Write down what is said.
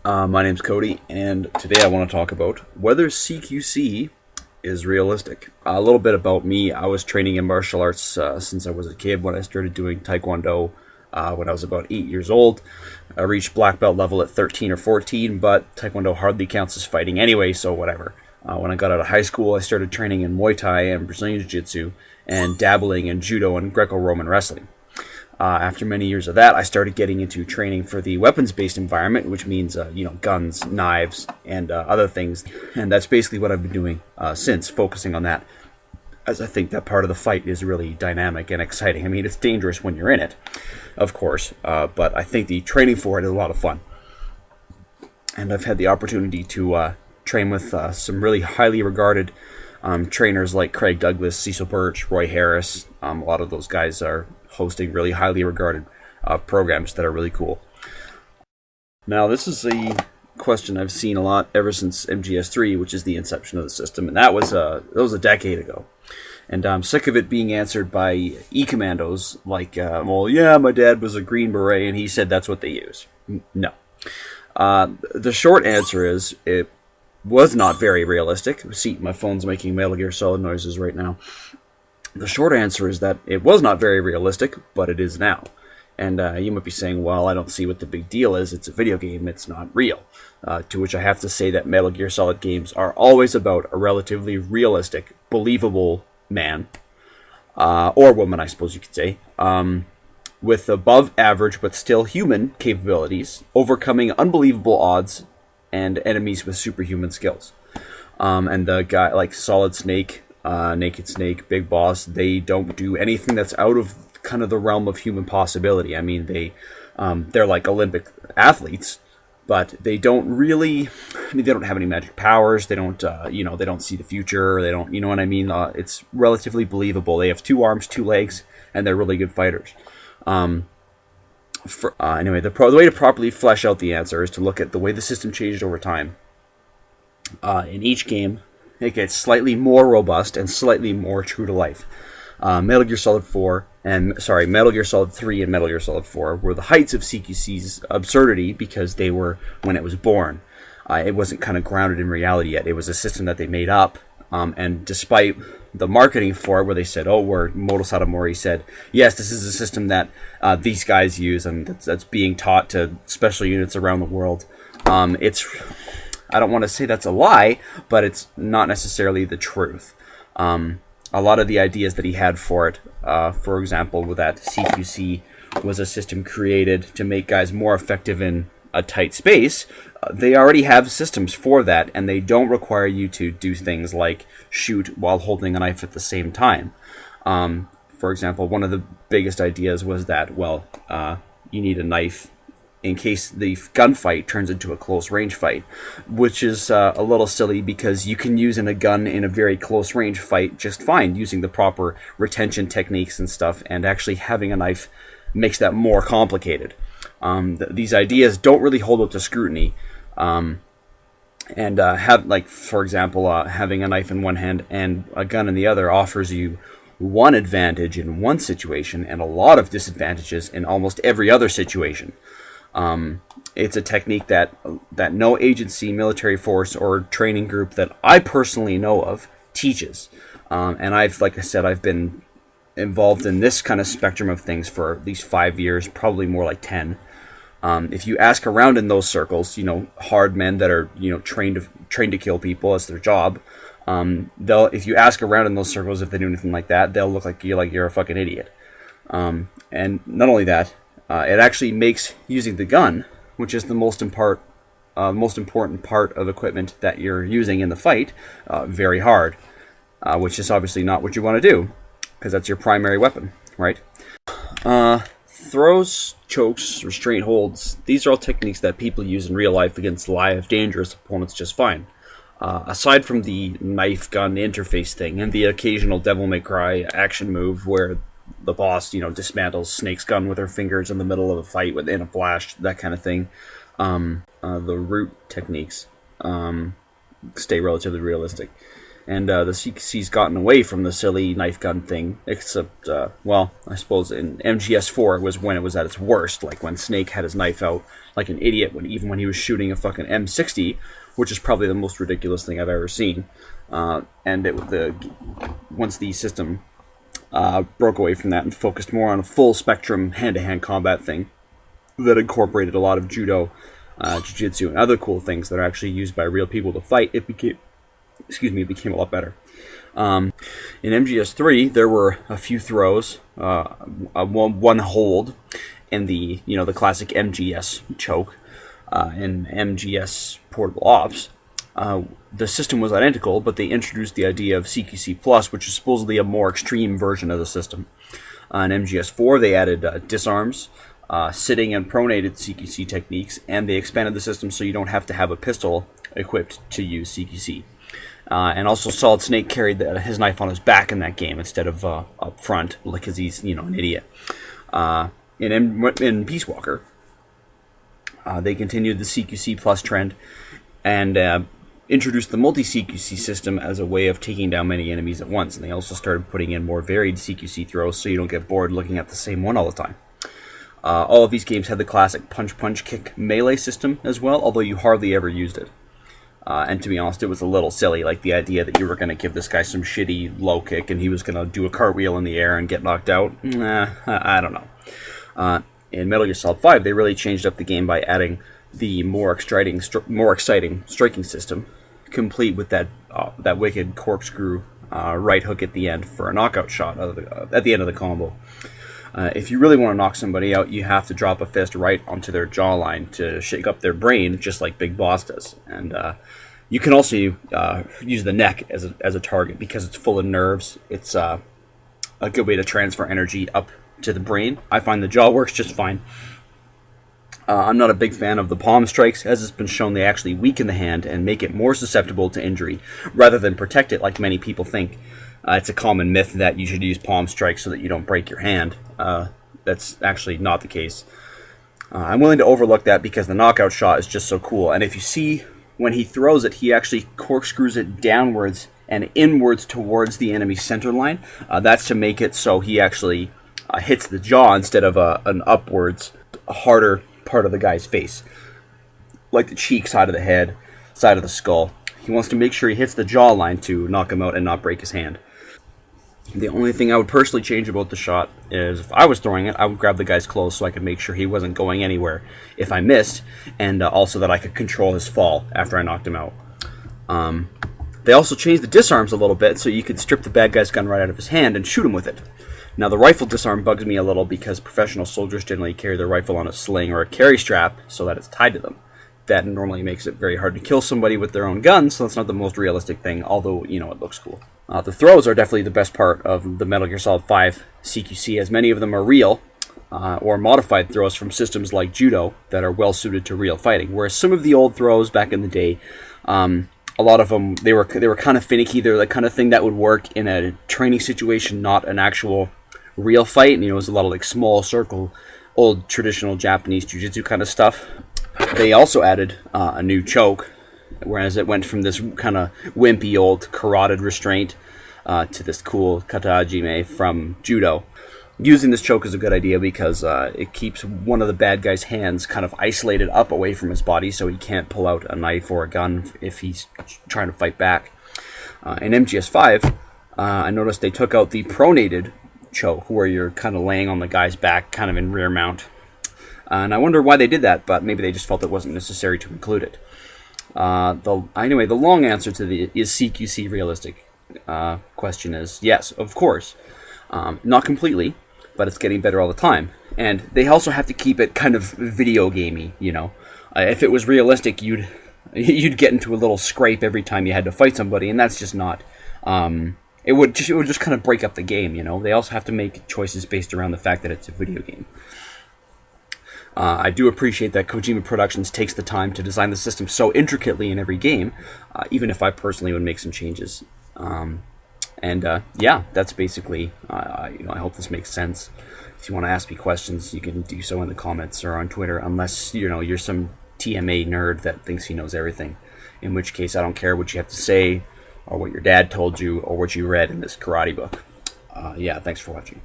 My name's Cody, and today I want to talk about whether CQC is realistic. A little bit about me. I was training in martial arts since I was a kid when I started doing Taekwondo when I was about 8 years old. I reached black belt level at 13 or 14, but Taekwondo hardly counts as fighting anyway, so whatever. When I got out of high school, I started training in Muay Thai and Brazilian Jiu-Jitsu and dabbling in Judo and Greco-Roman wrestling. After many years of that, I started getting into training for the weapons-based environment, which means, guns, knives, and other things. And that's basically what I've been doing since, focusing on that, as I think that part of the fight is really dynamic and exciting. I mean, it's dangerous when you're in it, of course, but I think the training for it is a lot of fun. And I've had the opportunity to train with some really highly regarded trainers like Craig Douglas, Cecil Birch, Roy Harris. A lot of those guys are hosting really highly regarded programs that are really cool. Now, this is a question I've seen a lot ever since MGS3, which is the inception of the system, and that was a decade ago. And I'm sick of it being answered by e-commandos like, well, yeah, my dad was a Green Beret, and he said that's what they use. No. The short answer is it was not very realistic. See, my phone's making Metal Gear Solid noises right now. The short answer is that it was not very realistic, but it is now. And you might be saying, well, I don't see what the big deal is. It's a video game. It's not real. To which I have to say that Metal Gear Solid games are always about a relatively realistic, believable man, or woman, I suppose you could say, with above average but still human capabilities, overcoming unbelievable odds and enemies with superhuman skills. And the guy like Solid Snake, Naked Snake, Big Boss, they don't do anything that's out of kind of the realm of human possibility. I mean, they're like Olympic athletes, but they don't really. I mean, they don't have any magic powers. They don't, they don't see the future. They don't, you know what I mean? It's relatively believable. They have 2 arms, 2 legs, and they're really good fighters. Anyway, the way to properly flesh out the answer is to look at the way the system changed over time. In each game, it gets slightly more robust and slightly more true to life. Metal Gear Solid 3 and Metal Gear Solid 4 were the heights of CQC's absurdity because they were when it was born. It wasn't kind of grounded in reality yet. It was a system that they made up, and despite the marketing for it, where they said, where Moto Satomori said, yes, this is a system that these guys use and that's being taught to special units around the world. I don't want to say that's a lie, but it's not necessarily the truth. A lot of the ideas that he had for it, for example, with that CQC was a system created to make guys more effective in a tight space. They already have systems for that, and they don't require you to do things like shoot while holding a knife at the same time. For example, one of the biggest ideas was that, you need a knife in case the gunfight turns into a close range fight, which is a little silly because you can use a gun in a very close range fight just fine using the proper retention techniques and stuff, and actually having a knife makes that more complicated. These ideas don't really hold up to scrutiny, for example, having a knife in one hand and a gun in the other offers you one advantage in one situation and a lot of disadvantages in almost every other situation. It's a technique that no agency, military force, or training group that I personally know of teaches. And I've been involved in this kind of spectrum of things for at least 5 years, probably more like 10. If you ask around in those circles, hard men that are, trained to kill people as their job, if you ask around in those circles if they do anything like that, they'll look like you're a fucking idiot. And not only that, it actually makes using the gun, which is the most important part of equipment that you're using in the fight, very hard, which is obviously not what you want to do, because that's your primary weapon, right? Throws, chokes, restraint holds, these are all techniques that people use in real life against live, dangerous opponents just fine. Aside from the knife-gun interface thing and the occasional Devil May Cry action move where the boss, dismantles Snake's gun with her fingers in the middle of a fight within a flash, that kind of thing. The root techniques stay relatively realistic. And the CQC's gotten away from the silly knife gun thing, except, well, I suppose in MGS 4 was when it was at its worst, like when Snake had his knife out like an idiot, even when he was shooting a fucking M60, which is probably the most ridiculous thing I've ever seen. Once the system broke away from that and focused more on a full spectrum hand-to-hand combat thing that incorporated a lot of judo, jiu-jitsu, and other cool things that are actually used by real people to fight, it became a lot better. In MGS 3, there were a few throws, one hold, and the classic MGS choke. In MGS Portable Ops, the system was identical, but they introduced the idea of CQC Plus, which is supposedly a more extreme version of the system. In MGS 4, they added disarms, sitting and pronated CQC techniques, and they expanded the system so you don't have to have a pistol equipped to use CQC. And also Solid Snake carried his knife on his back in that game instead of up front, because he's an idiot. In Peace Walker, they continued the CQC Plus trend and introduced the multi-CQC system as a way of taking down many enemies at once. And they also started putting in more varied CQC throws so you don't get bored looking at the same one all the time. All of these games had the classic punch-punch-kick melee system as well, although you hardly ever used it. And to be honest, it was a little silly, like the idea that you were going to give this guy some shitty low kick and he was going to do a cartwheel in the air and get knocked out. I don't know. In Metal Gear Solid 5, they really changed up the game by adding the more exciting striking system, complete with that wicked corkscrew right hook at the end for a knockout shot at the end of the combo. If you really want to knock somebody out, you have to drop a fist right onto their jawline to shake up their brain, just like Big Boss does. And you can also use the neck as a target because it's full of nerves. It's a good way to transfer energy up to the brain. I find the jaw works just fine. I'm not a big fan of the palm strikes, as it's been shown they actually weaken the hand and make it more susceptible to injury, rather than protect it like many people think. It's a common myth that you should use palm strikes so that you don't break your hand. That's actually not the case. I'm willing to overlook that because the knockout shot is just so cool, and if you see when he throws it, he actually corkscrews it downwards and inwards towards the enemy's center line. That's to make it so he actually hits the jaw instead of an upwards, harder part of the guy's face, like the cheek, side of the head, side of the skull. He wants to make sure he hits the jawline to knock him out and not break his hand. The only thing I would personally change about the shot is if I was throwing it, I would grab the guy's clothes so I could make sure he wasn't going anywhere if I missed, and also that I could control his fall after I knocked him out. They also changed the disarms a little bit so you could strip the bad guy's gun right out of his hand and shoot him with it. Now, the rifle disarm bugs me a little because professional soldiers generally carry their rifle on a sling or a carry strap so that it's tied to them. That normally makes it very hard to kill somebody with their own gun, so that's not the most realistic thing, although, it looks cool. The throws are definitely the best part of the Metal Gear Solid 5 CQC, as many of them are real, or modified throws from systems like Judo that are well suited to real fighting, whereas some of the old throws back in the day, a lot of them, they were kind of finicky. They're the kind of thing that would work in a training situation, not an actual real fight. It was a lot of like small circle, old traditional Japanese jiu-jitsu kind of stuff. They also added a new choke, whereas it went from this kind of wimpy old carotid restraint to this cool kata hajime from Judo. Using this choke is a good idea because it keeps one of the bad guy's hands kind of isolated up away from his body so he can't pull out a knife or a gun if he's trying to fight back. In MGS 5, I noticed they took out the pronated choke, where you're kind of laying on the guy's back, kind of in rear mount. And I wonder why they did that, but maybe they just felt it wasn't necessary to include it. Anyway, the long answer to the is CQC realistic question is yes, of course. Not completely, but it's getting better all the time. And they also have to keep it kind of video gamey, If it was realistic, you'd get into a little scrape every time you had to fight somebody, and that's just not... It would just kind of break up the game, They also have to make choices based around the fact that it's a video game. I do appreciate that Kojima Productions takes the time to design the system so intricately in every game, even if I personally would make some changes. That's basically, I hope this makes sense. If you want to ask me questions, you can do so in the comments or on Twitter, unless, you're some TMA nerd that thinks he knows everything, in which case I don't care what you have to say. or what your dad told you, or what you read in this karate book. Yeah, thanks for watching.